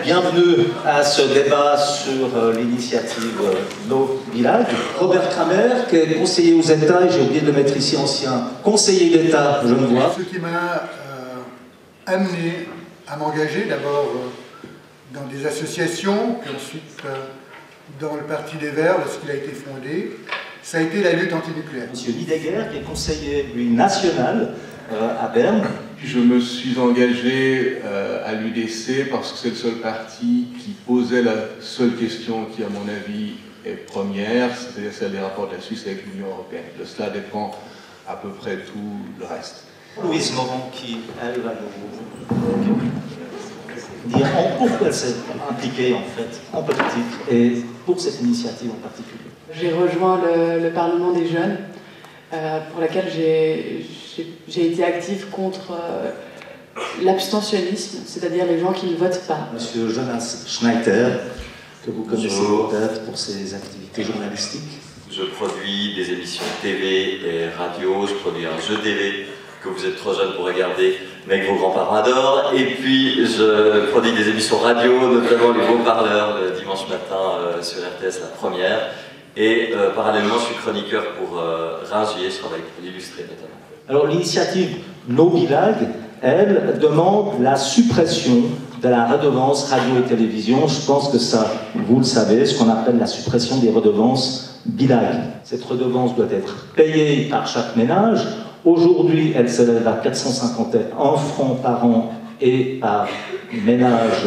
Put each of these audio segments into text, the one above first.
bienvenue à ce débat sur l'initiative No Village. Robert Kramer, qui est conseiller aux États, et j'ai oublié de le mettre ici, ancien conseiller d'État genevois. Ce qui m'a amené à m'engager d'abord dans des associations, puis ensuite dans le Parti des Verts lorsqu'il a été fondé, ça a été la lutte antinucléaire. Monsieur Lideguer, qui est conseiller lui, national à Berne. Je me suis engagé à l'UDC parce que c'est le seul parti qui posait la seule question qui, à mon avis, est première, c'est-à-dire celle des rapports de la Suisse avec l'Union européenne. De cela dépend à peu près tout le reste. Louise Morand, qui, elle, va nous dire pourquoi elle s'est impliquée, en fait, en politique, et pour cette initiative en particulier. J'ai rejoint le Parlement des jeunes, pour laquelle j'ai été active contre l'abstentionnisme, c'est-à-dire les gens qui ne votent pas. Monsieur Jonas Schneider, que vous connaissez peut-être pour ses activités journalistiques. Je produis des émissions TV et radio, je produis un jeu TV que vous êtes trop jeune pour regarder, mais que vos grands-parents adorent. Et puis je produis des émissions radio, notamment les Beaux Parleurs, le dimanche matin sur RTS, la première. Et parallèlement, je suis chroniqueur pour Ringier, je travaille pour l'Illustré notamment. Alors l'initiative No Bilag, elle, demande la suppression de la redevance radio et télévision. Je pense que ça, vous le savez, ce qu'on appelle la suppression des redevances bilag. Cette redevance doit être payée par chaque ménage. Aujourd'hui, elle s'élève à 451 francs par an et par ménage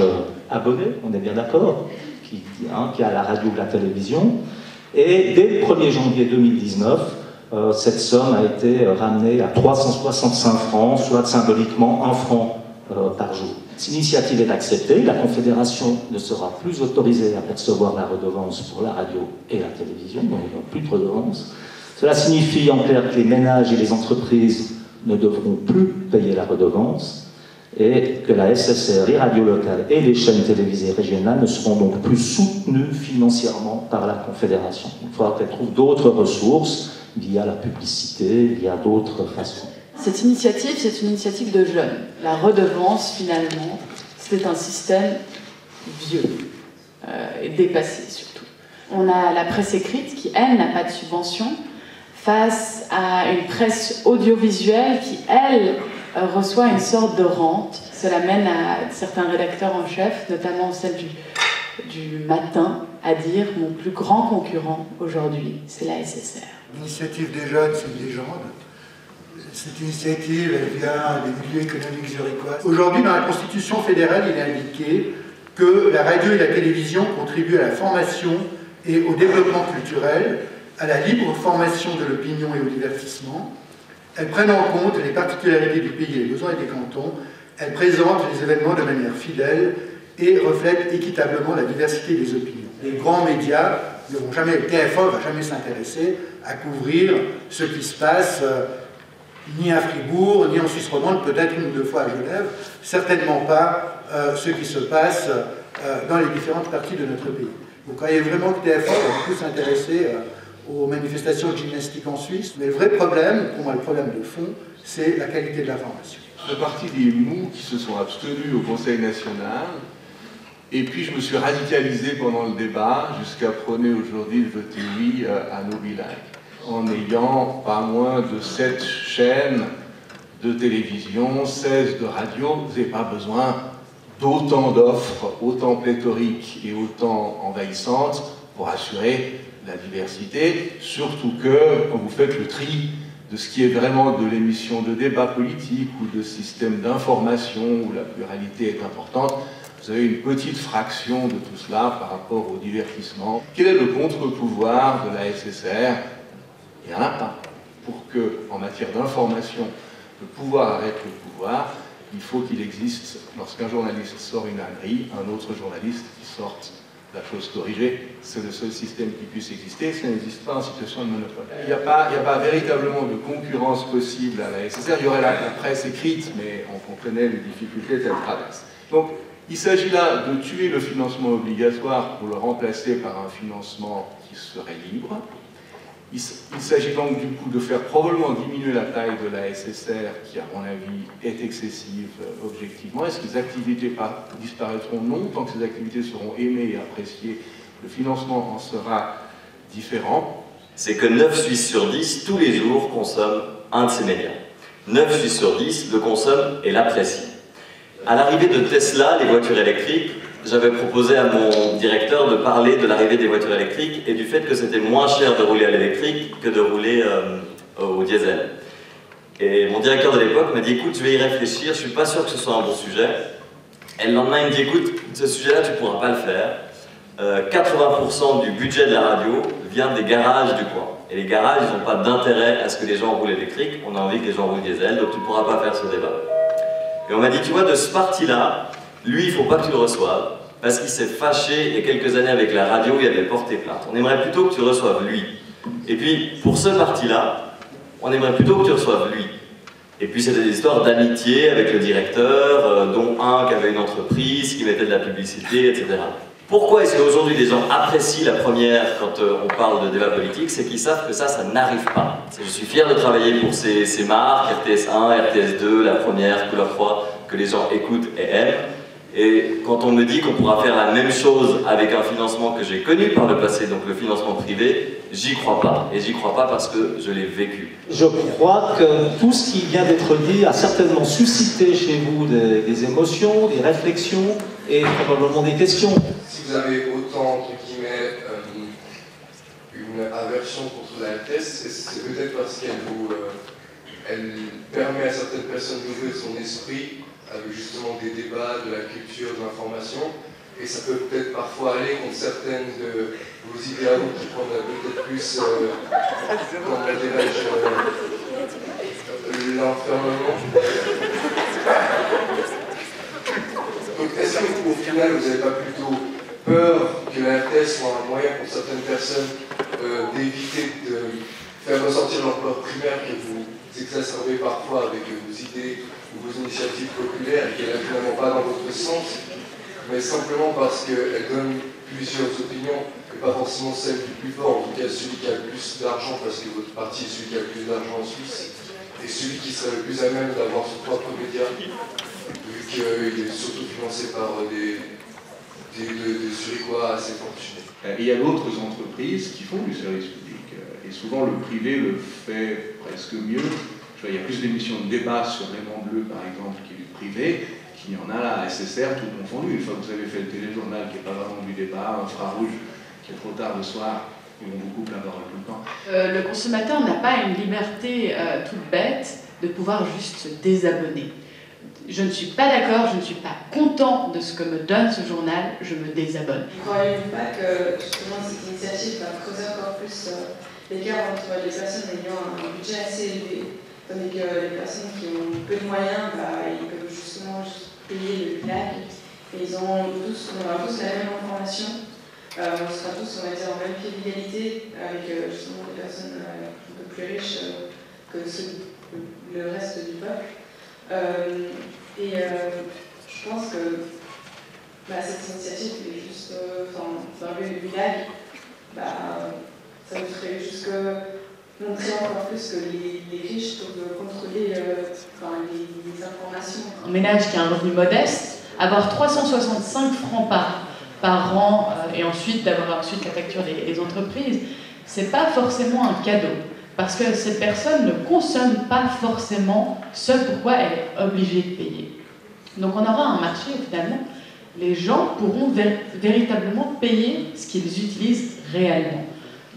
abonné, on est bien d'accord, qui a la radio ou la télévision. Et dès le 1er janvier 2019, cette somme a été ramenée à 365 francs, soit symboliquement 1 franc par jour. Cette initiative est acceptée, la Confédération ne sera plus autorisée à percevoir la redevance pour la radio et la télévision, donc il n'y aura plus de redevance. Cela signifie en clair que les ménages et les entreprises ne devront plus payer la redevance et que la SSR, les radios locales et les chaînes télévisées régionales ne seront donc plus soutenues financièrement par la Confédération. Il faudra qu'elle trouve d'autres ressources via la publicité, via d'autres façons. Cette initiative, c'est une initiative de jeunes. La redevance, finalement, c'est un système vieux et dépassé surtout. On a la presse écrite qui, elle, n'a pas de subvention, face à une presse audiovisuelle qui, elle, reçoit une sorte de rente. Cela mène à certains rédacteurs en chef, notamment celle du Matin, à dire « mon plus grand concurrent aujourd'hui, c'est la SSR ». L'initiative des jeunes, c'est une légende. Cette initiative, elle vient des milieux économiques zurichois. Aujourd'hui, dans la Constitution fédérale, il est indiqué que la radio et la télévision contribuent à la formation et au développement culturel, à la libre formation de l'opinion et au divertissement. Elles prennent en compte les particularités du pays et les besoins des cantons. Elles présentent les événements de manière fidèle et reflètent équitablement la diversité des opinions. Les grands médias ne vont jamais, TF1 ne va jamais s'intéresser à couvrir ce qui se passe ni à Fribourg, ni en Suisse romande, peut-être une ou deux fois à Genève, certainement pas ce qui se passe dans les différentes parties de notre pays. Vous croyez vraiment que TF1 va plus s'intéresser aux manifestations de gymnastique en Suisse? Mais le vrai problème, pour moi le problème de fond, c'est la qualité de l'information. Je fais partie des mous qui se sont abstenus au Conseil national, et puis je me suis radicalisé pendant le débat jusqu'à prôner aujourd'hui de voter oui à No Bilag, en ayant pas moins de 7 chaînes de télévision, 16 de radio. Vous n'avez pas besoin d'autant d'offres, autant pléthoriques et autant envahissantes pour assurer la diversité, surtout que quand vous faites le tri de ce qui est vraiment de l'émission de débat politique ou de système d'information où la pluralité est importante, vous avez une petite fraction de tout cela par rapport au divertissement. Quel est le contre-pouvoir de la SSR? Il n'y en a pas. Pour que, en matière d'information, le pouvoir arrête le pouvoir, il faut qu'il existe, lorsqu'un journaliste sort une ânerie, un autre journaliste qui sorte la chose corrigée. C'est le seul système qui puisse exister, ça n'existe pas en situation de monopole. Il n'y a pas véritablement de concurrence possible à la SSR. Il y aurait la presse écrite, mais on connaît les difficultés qu'elle traverse. Donc, il s'agit là de tuer le financement obligatoire pour le remplacer par un financement qui serait libre. Il s'agit donc du coup de faire probablement diminuer la taille de la SSR, qui à mon avis est excessive objectivement. Est-ce que les activités disparaîtront? Non. Tant que ces activités seront aimées et appréciées, le financement en sera différent. C'est que 9 Suisses sur 10, tous les jours, consomment un de ces médias. 9 Suisses sur 10 le consomment et l'apprécient. À l'arrivée de Tesla, les voitures électriques, j'avais proposé à mon directeur de parler de l'arrivée des voitures électriques et du fait que c'était moins cher de rouler à l'électrique que de rouler au diesel. Et mon directeur de l'époque m'a dit, écoute, je vais y réfléchir, je ne suis pas sûr que ce soit un bon sujet. Et le lendemain, il me dit, écoute, ce sujet-là, tu ne pourras pas le faire. 80% du budget de la radio vient des garages du coin. Et les garages, ils n'ont pas d'intérêt à ce que les gens roulent électrique, on a envie que les gens roulent diesel, donc tu ne pourras pas faire ce débat. Et on m'a dit, tu vois, de ce parti-là, lui, il ne faut pas que tu le reçoives, parce qu'il s'est fâché il y a quelques années avec la radio, il avait porté plainte. On aimerait plutôt que tu reçoives lui. Et puis, pour ce parti-là, on aimerait plutôt que tu reçoives lui. Et puis, c'était des histoires d'amitié avec le directeur, dont un qui avait une entreprise, qui mettait de la publicité, etc. Pourquoi est-ce qu'aujourd'hui les gens apprécient la première quand on parle de débat politique? C'est qu'ils savent que ça n'arrive pas. Je suis fier de travailler pour ces marques, RTS1, RTS2, la première, Couleur 3, que les gens écoutent et aiment. Et quand on me dit qu'on pourra faire la même chose avec un financement que j'ai connu par le passé, donc le financement privé, j'y crois pas. Et j'y crois pas parce que je l'ai vécu. Je crois que tout ce qui vient d'être dit a certainement suscité chez vous des émotions, des réflexions et probablement des questions. Si vous avez autant, entre guillemets, une aversion contre la RTS, c'est peut-être parce qu'elle permet à certaines personnes d'ouvrir son esprit avec justement des débats, de la culture, de l'information, et ça peut peut-être parfois aller contre certaines de vos idéaux qui prennent peut-être plus, comment dirais-je, l'enfermement. Donc est-ce qu'au final vous n'avez pas plutôt peur que la RTS soit un moyen pour certaines personnes d'éviter de faire ressortir leur peur primaire que vous exacerbez parfois avec vos idées ou vos initiatives populaires et qu'elle n'est finalement pas dans votre sens, mais simplement parce qu'elle donne plusieurs opinions et pas forcément celle du plus fort, en tout cas celui qui a le plus d'argent parce que votre parti est celui qui a le plus d'argent en Suisse et celui qui serait le plus à même d'avoir son propre média vu qu'il est surtout financé par des Zurichois assez fortunés. Il y a d'autres entreprises qui font du service public et souvent le privé le fait presque mieux. Il y a plus d'émissions de débat sur Raymond Bleu, par exemple, qui est du privé, qu'il y en a là à SSR, tout confondu. Une fois que vous avez fait le téléjournal, qui n'est pas vraiment du débat, infrarouge, qui est trop tard le soir, ils vont vous couper la parole tout le temps. Le consommateur n'a pas une liberté toute bête de pouvoir juste se désabonner. Je ne suis pas d'accord, je ne suis pas content de ce que me donne ce journal, je me désabonne. Ne croyez-vous pas que justement cette initiative va creuser encore plus l'écart entre les personnes ayant un budget assez élevé, tandis que les personnes qui ont peu de moyens, ils peuvent justement payer le blague, et on aura tous la même information, on sera tous, on va dire, en même pied d'égalité avec justement des personnes un peu plus riches que le reste du peuple. Je pense que cette initiative est juste, d'enlever le village, ça nous ferait juste montrer encore plus que les riches peuvent contrôler les informations. Un ménage qui a un revenu modeste, avoir 365 francs par an et ensuite d'avoir ensuite la facture des entreprises, c'est pas forcément un cadeau. Parce que cette personne ne consomme pas forcément ce pourquoi elle est obligée de payer. Donc on aura un marché où finalement les gens pourront véritablement payer ce qu'ils utilisent réellement.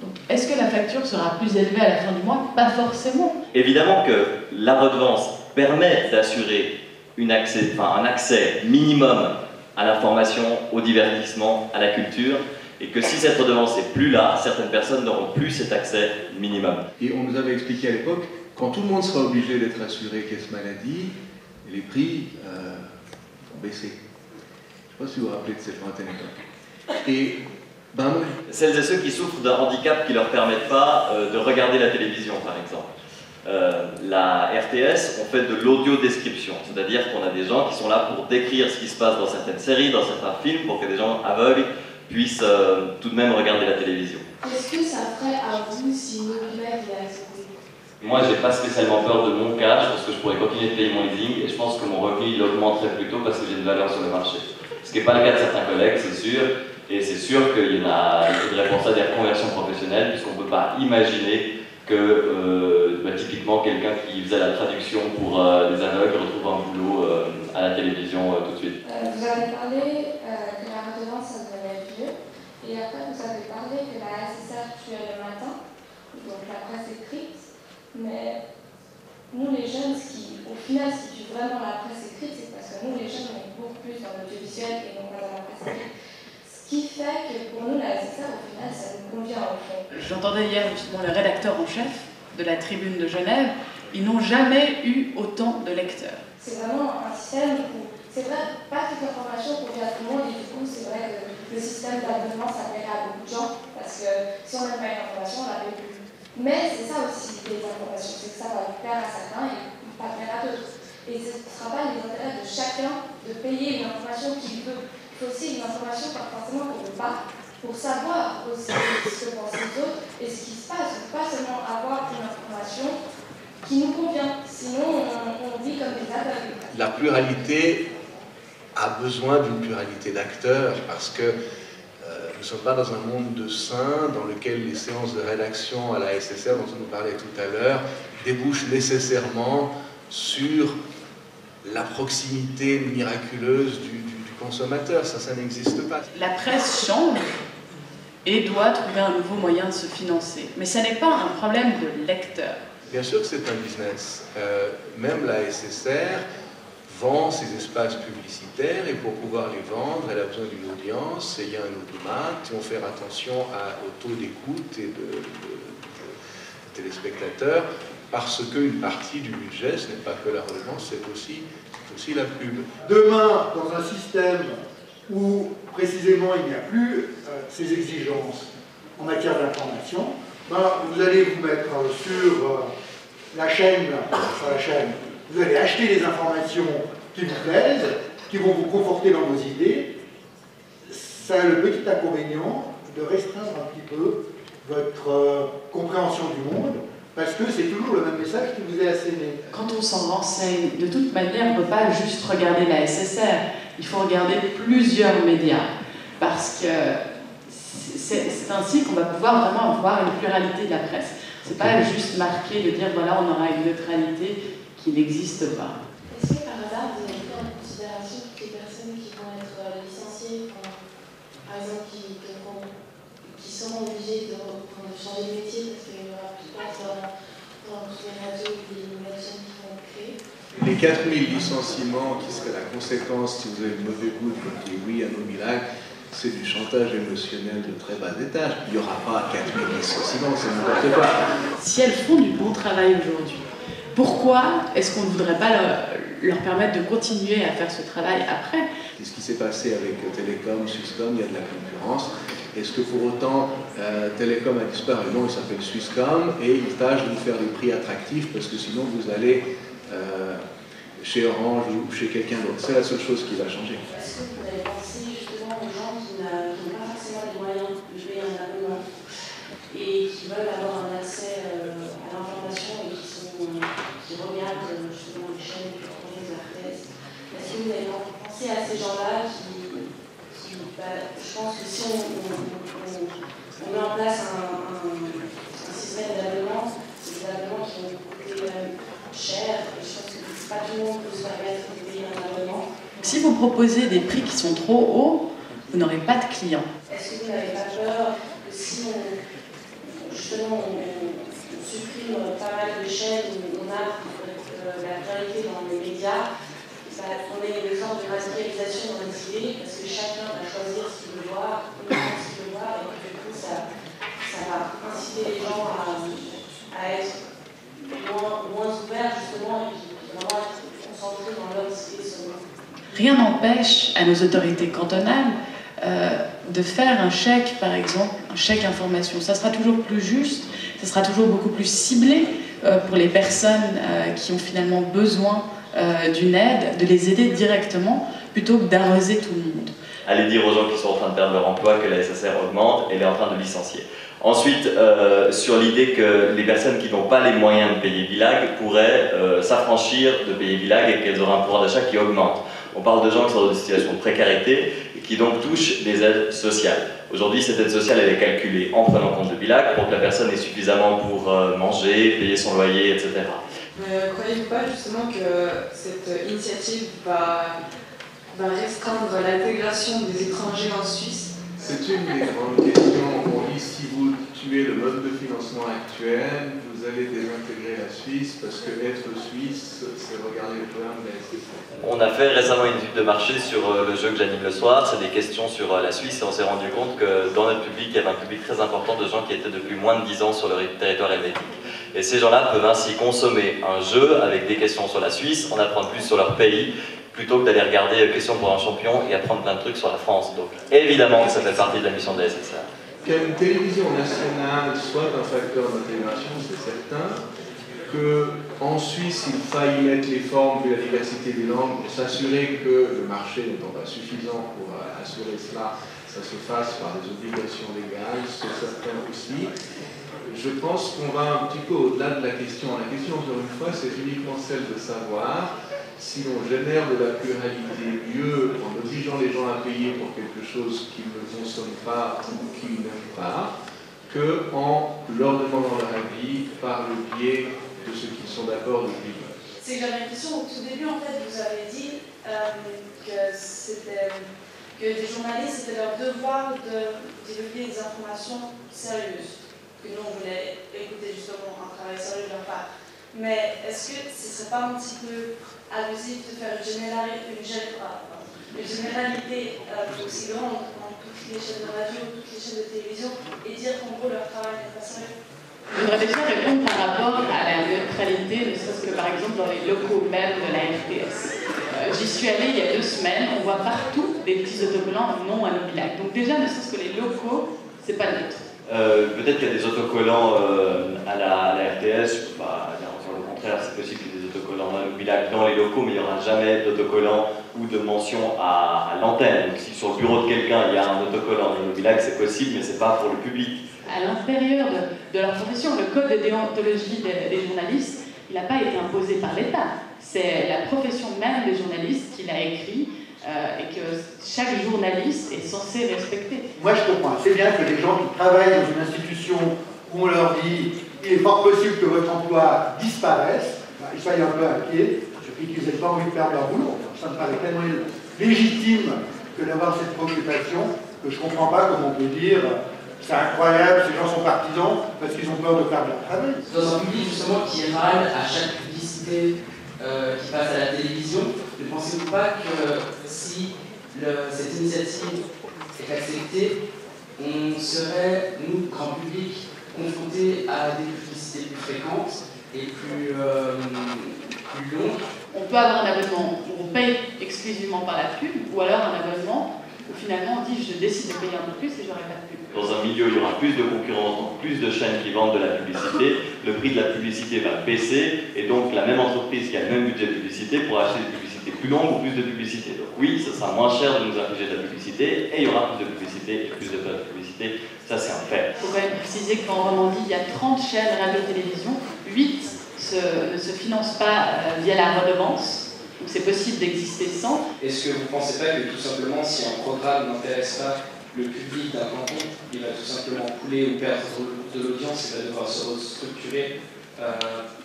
Donc est-ce que la facture sera plus élevée à la fin du mois? Pas forcément. Évidemment que la redevance permet d'assurer un accès minimum à l'information, au divertissement, à la culture, et que si cette redevance n'est plus là, certaines personnes n'auront plus cet accès minimum. Et on nous avait expliqué à l'époque, quand tout le monde sera obligé d'être assuré caisse maladie, les prix vont baisser. Je ne sais pas si vous vous rappelez de cette lointaine époque. Et celles et ceux qui souffrent d'un handicap qui ne leur permettent pas de regarder la télévision, par exemple. La RTS, on fait de l'audio-description, c'est-à-dire qu'on a des gens qui sont là pour décrire ce qui se passe dans certaines séries, dans certains films, pour que des gens aveugles puissent tout de même regarder la télévision. Qu'est-ce que ça ferait à vous si Mobilag est accepté? Moi, j'ai pas spécialement peur de mon cas, parce que je pourrais continuer de payer mon leasing, et je pense que mon revenu il augmenterait plutôt parce que j'ai une valeur sur le marché. Ce qui n'est pas le cas de certains collègues, c'est sûr, et c'est sûr qu'il faudrait pour ça des reconversions professionnelles, puisqu'on ne peut pas imaginer que typiquement quelqu'un qui faisait la traduction pour des aveugles retrouve un boulot à la télévision tout de suite. Vous avez parlé que la redevance ça devenait vieux, et après vous avez parlé que la SSR tuait le matin, donc la presse écrite, mais nous les jeunes, au final ce qui tue vraiment la presse écrite, c'est parce que nous les jeunes on est beaucoup plus dans l'audiovisuel et non pas dans la presse écrite. Ce qui fait que pour nous la SSR au final ça nous convient au fond. J'entendais hier justement le rédacteur en chef de la Tribune de Genève, ils n'ont jamais eu autant de lecteurs. C'est vraiment un système où, c'est vrai, pas toute l'information convient à tout le monde, et du coup, c'est vrai que le système d'abonnement, ça plairait à beaucoup de gens, parce que si on n'aime pas une information, on la paie plus. Mais c'est ça aussi, les informations, c'est que ça va plaire à certains et pas plaire à d'autres. Et ce ne sera pas les intérêts de chacun de payer une information qu'il veut. Il faut aussi une information, pas forcément qu'on ne veut pas, pour savoir aussi ce que pensent les autres et ce qui se passe. On ne peut pas seulement avoir une information qui nous convient, sinon on vit comme des aveugles. La pluralité a besoin d'une pluralité d'acteurs parce que nous ne sommes pas dans un monde de saints dans lequel les séances de rédaction à la SSR, dont on nous parlait tout à l'heure, débouchent nécessairement sur la proximité miraculeuse du consommateur. Ça n'existe pas. La presse change et doit trouver un nouveau moyen de se financer. Mais ce n'est pas un problème de lecteur. Bien sûr que c'est un business. Même la SSR vend ses espaces publicitaires et pour pouvoir les vendre, elle a besoin d'une audience et il y a un automate. Il faut faire attention au taux d'écoute et de téléspectateurs parce qu'une partie du budget, ce n'est pas que la redevance, c'est aussi la pub. Demain, dans un système où précisément il n'y a plus ces exigences en matière d'information, vous allez vous mettre sur la chaîne, vous allez acheter les informations qui vous plaisent, qui vont vous conforter dans vos idées. Ça a le petit inconvénient de restreindre un petit peu votre compréhension du monde, parce que c'est toujours le même message qui vous est asséné. Quand on s'en renseigne, de toute manière, on ne peut pas juste regarder la SSR, il faut regarder plusieurs médias, parce que c'est ainsi qu'on va pouvoir vraiment avoir une pluralité de la presse. C'est pas juste marqué de dire voilà, on aura une neutralité qui n'existe pas. Est-ce que par hasard vous avez pris en considération toutes les personnes qui vont être licenciées, par exemple qui seront obligées de changer de métier parce qu'il y aura plus de place dans les radios et les nouvelles chaînes qui vont être créées? Les 4000 licenciements qui seraient la conséquence si vous avez le mauvais goût de voter oui à Mobilag, c'est du chantage émotionnel de très bas étage. Il n'y aura pas 4000 licenciements, c'est n'importe quoi. Si elles font du bon travail aujourd'hui, pourquoi est-ce qu'on ne voudrait pas leur permettre de continuer à faire ce travail après? C'est ce qui s'est passé avec Télécom, Swisscom, il y a de la concurrence. Est-ce que pour autant Télécom a disparu? Non, il s'appelle Swisscom et il tâche de faire des prix attractifs parce que sinon vous allez chez Orange ou chez quelqu'un d'autre. C'est la seule chose qui va changer. Est-ce que vous avez pensé justement aux gens qui n'ont pas forcément les moyens de payer un abonnement et qui veulent avoir un accès à l'information et qui regardent justement les chaînes qui font des artistes? Est-ce que vous avez pensé à ces gens-là je pense que si on met en place un système d'abonnement, c'est des abonnements qui vont coûter cher et je pense que pas tout le monde peut se permettre de payer un abonnement. Si vous proposez des prix qui sont trop hauts, vous n'aurez pas de clients. Est-ce que vous n'avez pas peur que si justement on supprime pas mal de chaînes où on a la pluralité dans les médias, on ait une sorte de radicalisation dans les idées parce que chacun va choisir ce qu'il veut voir, uniquement ce qu'il veut voir, et du coup ça va inciter les gens à être moins ouverts justement et puis vraiment être concentrés dans leurs idées seulement. Rien n'empêche à nos autorités cantonales de faire un chèque, par exemple, un chèque information. Ça sera toujours plus juste, ça sera toujours beaucoup plus ciblé pour les personnes qui ont finalement besoin d'une aide, de les aider directement, plutôt que d'arroser tout le monde. aller dire aux gens qui sont en train de perdre leur emploi que la SSR augmente, elle est en train de licencier. Ensuite, sur l'idée que les personnes qui n'ont pas les moyens de payer Bilag pourraient s'affranchir de payer Bilag et qu'elles auraient un pouvoir d'achat qui augmente. On parle de gens qui sont dans une situation de précarité et qui donc touchent des aides sociales. Aujourd'hui, cette aide sociale, elle est calculée en prenant compte de Bilag pour que la personne ait suffisamment pour manger, payer son loyer, etc. Croyez-vous pas justement que cette initiative va restreindre l'intégration des étrangers en Suisse? C'est une des grandes questions. On dit si vous tuez le mode de financement actuel, vous allez désintégrer la Suisse parce que être suisse, c'est regarder le programme de la SSR. On a fait récemment une étude de marché sur le jeu que j'anime le soir, c'est des questions sur la Suisse et on s'est rendu compte que dans notre public, il y avait un public très important de gens qui étaient depuis moins de 10 ans sur le territoire helvétique. Et ces gens-là peuvent ainsi consommer un jeu avec des questions sur la Suisse, en apprendre plus sur leur pays, plutôt que d'aller regarder Questions pour un champion et apprendre plein de trucs sur la France. Donc évidemment que ça fait partie de la mission de la SSR. Qu'une télévision nationale soit un facteur d'intégration, c'est certain. Qu'en Suisse, il faille mettre les formes de la diversité des langues pour s'assurer que le marché n'étant pas suffisant pour assurer cela, ça se fasse par des obligations légales, c'est certain aussi. Je pense qu'on va un petit peu au-delà de la question. La question, encore une fois, c'est uniquement celle de savoir si l'on génère de la pluralité mieux en obligeant les gens à payer pour quelque chose qu'ils ne consomment pas ou qu'ils n'aiment pas, qu'en leur demandant leur avis par le biais de ce qu'ils sont d'accord depuis. C'est que j'avais une question. Au tout début, en fait, vous avez dit que les journalistes, c'était leur devoir de divulguer des informations sérieuses, que nous, on voulait écouter justement un travail sérieux de leur part. Mais est-ce que ce ne serait pas un petit peu abusif de faire une généralité aussi grande dans toutes les chaînes de radio, toutes les chaînes de télévision, et dire qu'en gros leur travail n'est pas sérieux? Je voudrais déjà répondre par rapport à la neutralité, ne serait-ce que par exemple dans les locaux même de la RTS. J'y suis allée il y a 2 semaines, on voit partout des petits autocollants non à Nobilag. Donc déjà, ne serait-ce que les locaux, c'est pas neutre. Peut-être qu'il y a des autocollants à la RTS, je ne peux pas dire le contraire, c'est possible qu'il y ait des autocollants à Nobilag dans les locaux, mais il n'y aura jamais d'autocollant ou de mention à l'antenne. Donc si sur le bureau de quelqu'un il y a un autocollant à Nobilag, c'est possible, mais ce n'est pas pour le public. À l'intérieur de leur profession, le code de déontologie des journalistes, il n'a pas été imposé par l'État. C'est la profession même des journalistes qui l'a écrit et que chaque journaliste est censé respecter. Moi je comprends assez bien que les gens qui travaillent dans une institution où on leur dit il est fort possible que votre emploi disparaisse, ils soient un peu inquiets, surtout qu'ils n'aient pas envie de perdre leur boulot. Ça me paraît tellement légitime que d'avoir cette préoccupation que je ne comprends pas comment on peut dire c'est incroyable, ces gens sont partisans parce qu'ils ont peur de perdre leur travail. Dans un public justement qui râle à chaque publicité qui passe à la télévision, ne pensez-vous pas que si cette initiative est acceptée, on serait, nous, grand public, confrontés à des publicités plus fréquentes et plus longues? On peut avoir un abonnement où on paye exclusivement par la pub, ou alors un abonnement où finalement on dit je décide de payer un peu plus et j'aurai pas de pub. Dans un milieu où il y aura plus de concurrence, donc plus de chaînes qui vendent de la publicité, le prix de la publicité va baisser et donc la même entreprise qui a le même budget de publicité pourra acheter des publicités plus longues ou plus de publicité. Donc oui, ce sera moins cher de nous infliger de la publicité et il y aura plus de publicité et plus de publicité, ça c'est un fait. Il faut quand même préciser qu'en Romandie, il y a 30 chaînes radio-télévision, 8 ne se financent pas via la redevance. Donc c'est possible d'exister sans. Est-ce que vous ne pensez pas que tout simplement, si un programme n'intéresse pas le public d'un canton, il va tout simplement couler ou perdre de l'audience, il va devoir se restructurer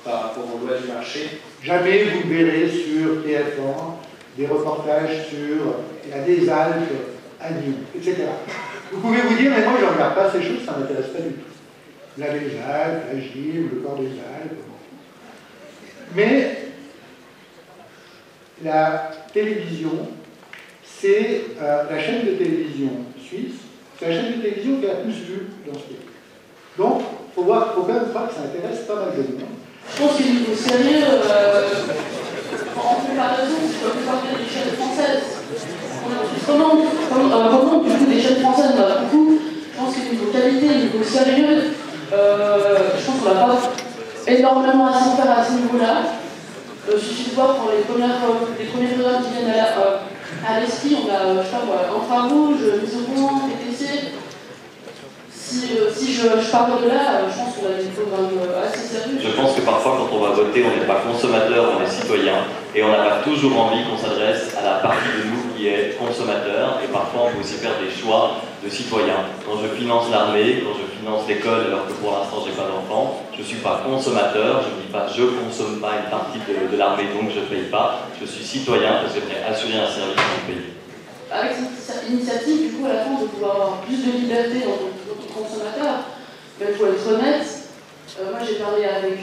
par rapport aux lois du marché? Jamais vous verrez sur TF1 des reportages sur des Alpes à Nyon, etc. Vous pouvez vous dire, mais moi je ne regarde pas ces choses, ça ne m'intéresse pas du tout. La des Alpes, la Gime, le corps des Alpes. Mais la télévision, c'est la chaîne de télévision suisse, c'est la chaîne de télévision qui a la plus vue dans ce pays. Donc, il faut quand même voir que ça intéresse pas mal de monde. Je pense qu'il faut sérieux, en comparaison, je peux vous parler des chaînes françaises. Vraiment, du coup, des chaînes françaises, on en a beaucoup. Je pense qu'il niveau qualité, niveau sérieux, je pense qu'on n'a pas énormément à s'en faire à ce niveau-là. Il suffit de voir pour les premiers programmes qui viennent À l'esprit, on a, je sais pas moi, infrarouge, mise au point, TTC. Si je parle de là, je pense qu'on a des programmes assez sérieux. Je pense que parfois, quand on va voter, on n'est pas consommateur, on est citoyen, et on n'a pas toujours envie qu'on s'adresse à la partie de nous qui est consommateur, et parfois on peut aussi faire des choix de citoyen. Quand je finance l'armée, quand je finance l'école, alors que pour l'instant j'ai pas d'enfant, je ne suis pas consommateur, je ne dis pas je consomme pas une partie de l'armée, donc je ne paye pas, je suis citoyen parce que j'aimerais assurer un service à mon pays. Avec cette initiative, du coup, à la fin, on va pouvoir avoir plus de liberté dans notre consommateur. Mais il faut être honnête. Moi, j'ai parlé avec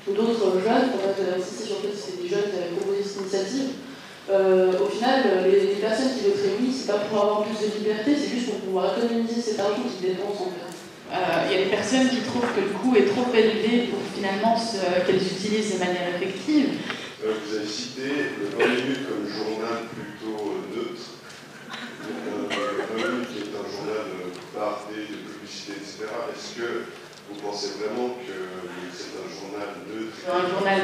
d'autres jeunes. En fait, si c'était des jeunes qui avaient proposé cette initiative. Au final, les personnes qui voteraient oui, c'est pas pour avoir plus de liberté, c'est juste pour pouvoir économiser cet argent qu'ils dépensent en fait. Il y a des personnes qui trouvent que le coût est trop élevé pour finalement qu'elles utilisent de manière effective. Vous avez cité le 20 minutes comme journal plutôt neutre. Le 20 minutes qui est un journal bardé de publicité, etc. Est-ce que vous pensez vraiment que c'est un journal neutre? Un journal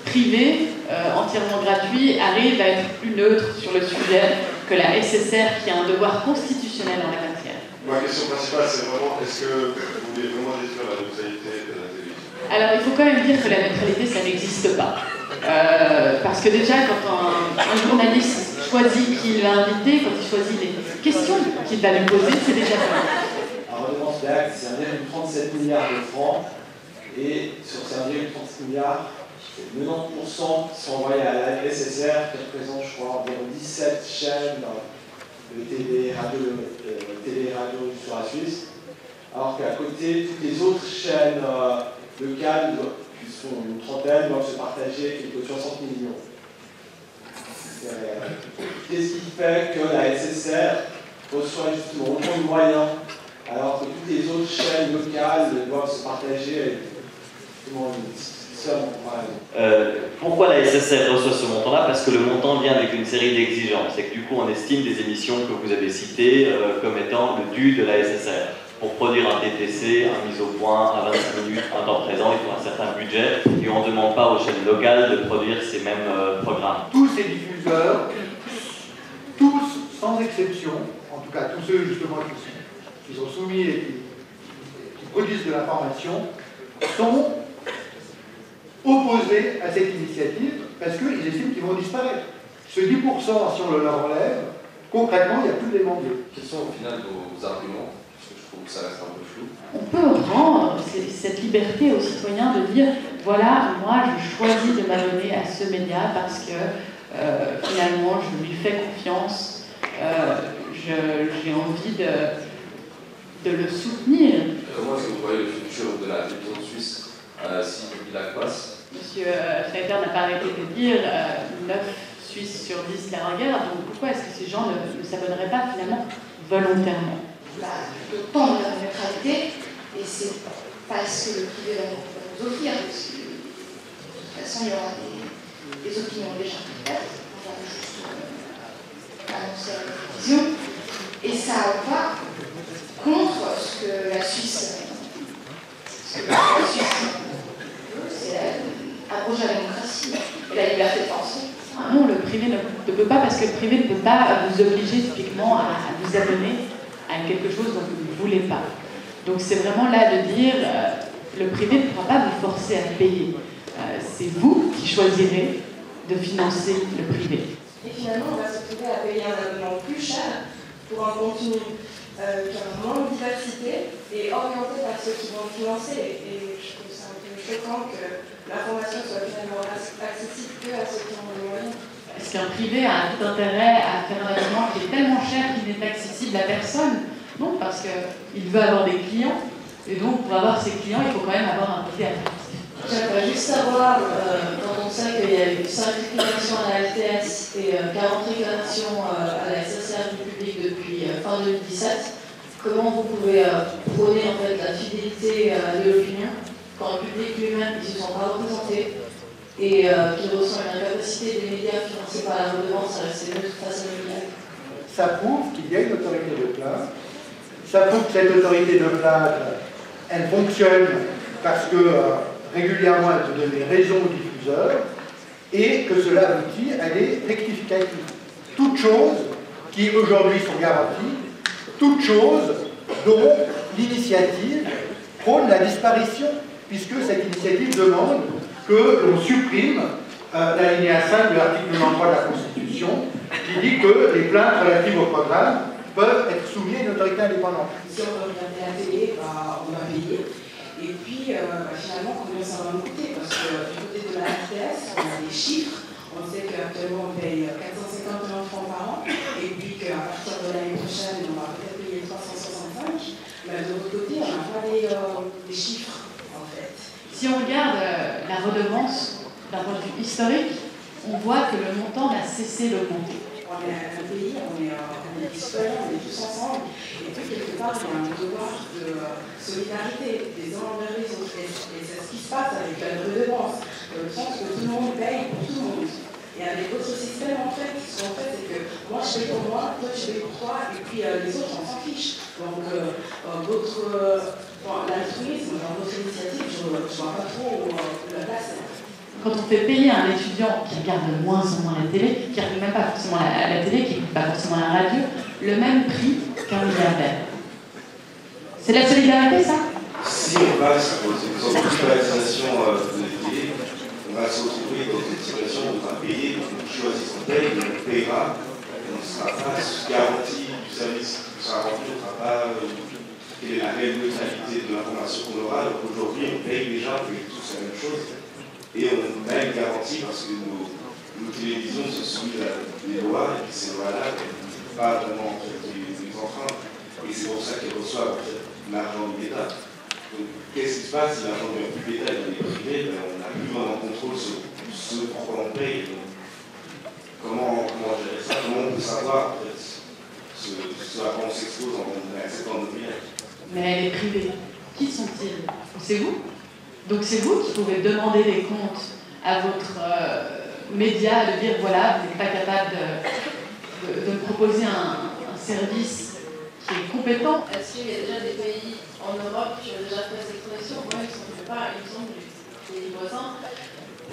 privé, entièrement gratuit, arrive à être plus neutre sur le sujet que la SSR qui a un devoir constitutionnel en la matière. Ma question principale, c'est vraiment, est-ce que vous voulez vraiment détruire la neutralité de la télévision? Alors, il faut quand même dire que la neutralité, ça n'existe pas. Parce que déjà, quand un journaliste choisit qui il va inviter, quand il choisit les questions qu'il va lui poser, c'est déjà ça. La redevance d'acte, c'est 1,37 milliards de francs, et sur ces 1,37 milliards, 90% sont envoyés à la SSR, qui représente, je crois, environ 17 chaînes de télé, radio sur la Suisse, alors qu'à côté, toutes les autres chaînes locales, qui sont une trentaine, doivent se partager quelque 60 millions. Qu'est-ce qui fait que la SSR reçoit justement autant de moyens, alors que toutes les autres chaînes locales doivent se partager justement une somme, par exemple? Pourquoi la SSR reçoit ce montant-là? Parce que le montant vient avec une série d'exigences. C'est que du coup, on estime des émissions que vous avez citées comme étant le dû de la SSR. Pour produire un TTC, un mise au point, à 25 minutes, un temps présent, il faut un certain budget et on ne demande pas aux chaînes locales de produire ces mêmes programmes. Tous ces diffuseurs, tous sans exception, en tout cas tous ceux justement qui sont soumis et qui produisent de l'information, sont opposés à cette initiative parce qu'ils estiment qu'ils vont disparaître. Ce 10%, si on le leur enlève, concrètement, il n'y a plus d'éléments bleus. Quels sont au final vos arguments? Ça reste un peu flou. On peut rendre cette liberté aux citoyens de dire voilà, moi je choisis de m'abonner à ce média parce que finalement je lui fais confiance, j'ai envie de le soutenir. Comment est-ce que vous voyez le futur de la télévision suisse si Villach passe? Monsieur Schneider n'a pas arrêté de dire 9 Suisses sur 10 la regardent, donc pourquoi est-ce que ces gens ne s'abonneraient pas finalement volontairement? Le temps de la neutralité, et c'est pas ce que le privé va nous offrir, parce que de toute façon il y aura des opinions déjà faites, on va juste annoncer à la télévision, et ça va contre ce que la Suisse c'est abroger la démocratie et la liberté de penser. Ah non, le privé ne peut pas, parce que le privé ne peut pas vous obliger typiquement à vous abonner à quelque chose dont vous ne voulez pas. Donc c'est vraiment là de dire, le privé ne pourra pas vous forcer à payer. C'est vous qui choisirez de financer le privé. Et finalement, on va se trouver à payer un abonnement plus cher pour un contenu qui a moins de diversité et orienté par ceux qui vont le financer. Et je trouve ça un peu choquant que l'information soit finalement accessible que à ceux qui ont les moyens. Est-ce qu'un privé a tout intérêt à faire un abonnement qui est tellement cher qu'il n'est accessible à personne? Non, parce qu'il veut avoir des clients, et donc pour avoir ses clients, il faut quand même avoir un côté attractif. J'aimerais juste savoir, quand on sait qu'il y a eu 5 réclamations à la LTS et 40 réclamations à la SSR du public depuis fin 2017, comment vous pouvez prôner en fait, la fidélité de l'opinion quand le public lui-même ne se sent pas représenté et qui ressent une incapacité des médias financés par la redevance à rester neutre face à l'opinion? Ça prouve qu'il y a une autorité de plainte. Ça prouve que cette autorité de plainte, elle fonctionne parce que régulièrement elle te donne des raisons aux diffuseurs et que cela aboutit à des rectificatifs. toutes choses qui aujourd'hui sont garanties, toutes choses dont l'initiative prône la disparition, puisque cette initiative demande que l'on supprime l'alinéa 5 de l'article 93 de la Constitution, qui dit que les plaintes relatives au programme peuvent être soumises à une autorité indépendante. Si on veut regarder la télé, on va payer. Et puis, finalement, combien ça va nous coûter? Parce que du côté de la RTS, on a des chiffres. On sait qu'actuellement, on paye 450 millions de francs par an. Et puis qu'à partir de l'année prochaine, on va peut-être payer 365. Mais de l'autre côté, on n'a pas les chiffres, en fait. Si on regarde la redevance d'un point de vue historique, on voit que le montant n'a cessé d'augmenter. On est un pays, on est citoyens, on est tous ensemble. Et puis, quelque part, il y a un devoir de solidarité des uns envers les autres. Et c'est ce qui se passe avec la redevance, dans le sens que tout le monde paye pour tout le monde. Et avec d'autres systèmes, en fait, ce qu'on fait, c'est que moi, je paye pour moi, toi, tu payes pour toi, et puis les autres, on s'en fiche. Donc, l'altruisme, dans votre initiative, je ne vois pas trop la place. Quand on fait payer un étudiant qui regarde de moins en moins la télé, qui ne regarde même pas forcément la télé, qui n'écoute pas forcément la radio, le même prix qu'un milliardaire. C'est de la solidarité, ça? Si on passe pour une sorte de privatisation de télé, on va se retrouver dans une situation où on va payer, on choisit son paye, on payera, et on ne sera pas garanti du service qui sera rendu, on ne sera pas quelle est la réelle neutralité de l'information qu'on aura. Donc aujourd'hui, on paye déjà, on paye tous la même chose. Et on a une garantie parce que nos télévisions se soumettent à des lois et puis ces lois-là ne peuvent pas vraiment en fait, les enfreindre. Et c'est pour ça qu'elles reçoivent en fait, l'argent de l'État. Donc qu'est-ce qui se passe si l'argent de l'État est privé? On n'a plus vraiment contrôle sur ce pourquoi on paye. Donc, comment gérer ça? Comment on peut savoir en fait, ce à quoi on s'expose en acceptant nos billets? Mais elle est privée. Qui sont-ils? C'est vous? Donc c'est vous qui pouvez demander des comptes à votre média, de dire voilà, vous n'êtes pas capable de me proposer un service qui est compétent. Est-ce qu'il y a déjà des pays en Europe qui ont déjà fait cette connexion? Moi, il ne semble pas, il me semble que les voisins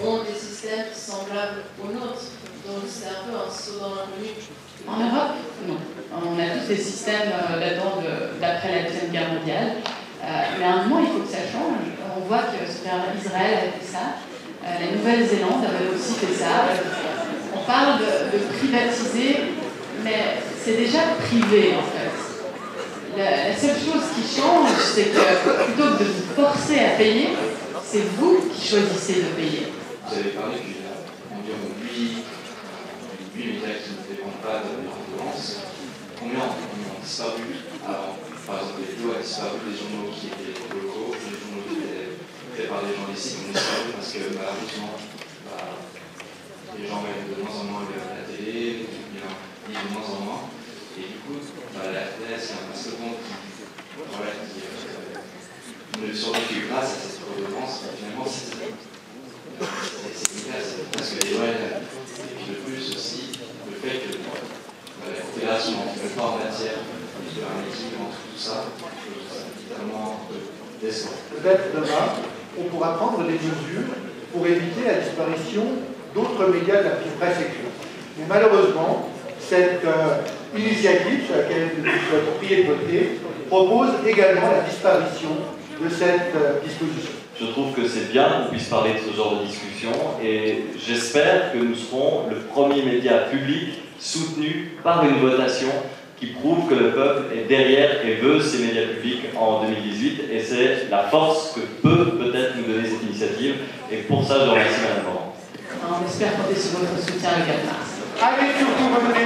ont des systèmes semblables aux nôtres. Donc c'est un peu un saut dans l'inconnu. En Europe, non. On a tous des systèmes datant d'après la Deuxième Guerre mondiale. Mais à un moment, il faut que ça change. On voit que Israël a fait ça. La Nouvelle-Zélande avait aussi fait ça. On parle de privatiser, mais c'est déjà privé en fait. La seule chose qui change, c'est que plutôt que de vous forcer à payer, c'est vous qui choisissez de payer. Vous avez parlé qu'il y a environ 8 médias qui ne dépendent pas de l'ordonnance. Combien ont disparu avant? Par exemple, les deux a disparu, les journaux qui étaient locaux, les journaux qui étaient faits par les journalistes ont disparu parce que malheureusement, les gens regardent de moins en moins la télé, lisent de moins en moins. Et du coup, la RTS, il y a un second qui ne survécu grâce à cette redevance, finalement, c'est efficace parce que les lois, et puis de plus aussi, le fait que la Confédération ne fait pas en matière de un équilibre entre tout ça, c'est totalement décevant. Peut-être demain, on pourra prendre des mesures pour éviter la disparition d'autres médias de la presse écrite. Mais malheureusement, cette initiative sur laquelle vous êtes prié de voter propose également la disparition de cette disposition. Je trouve que c'est bien qu'on puisse parler de ce genre de discussion et j'espère que nous serons le premier média public soutenu par une votation qui prouve que le peuple est derrière et veut ces médias publics en 2018 et c'est la force que peut peut-être nous donner cette initiative et pour ça je remercie Madame Morand. On espère compter sur votre soutien le 4 mars. Allez surtout voter.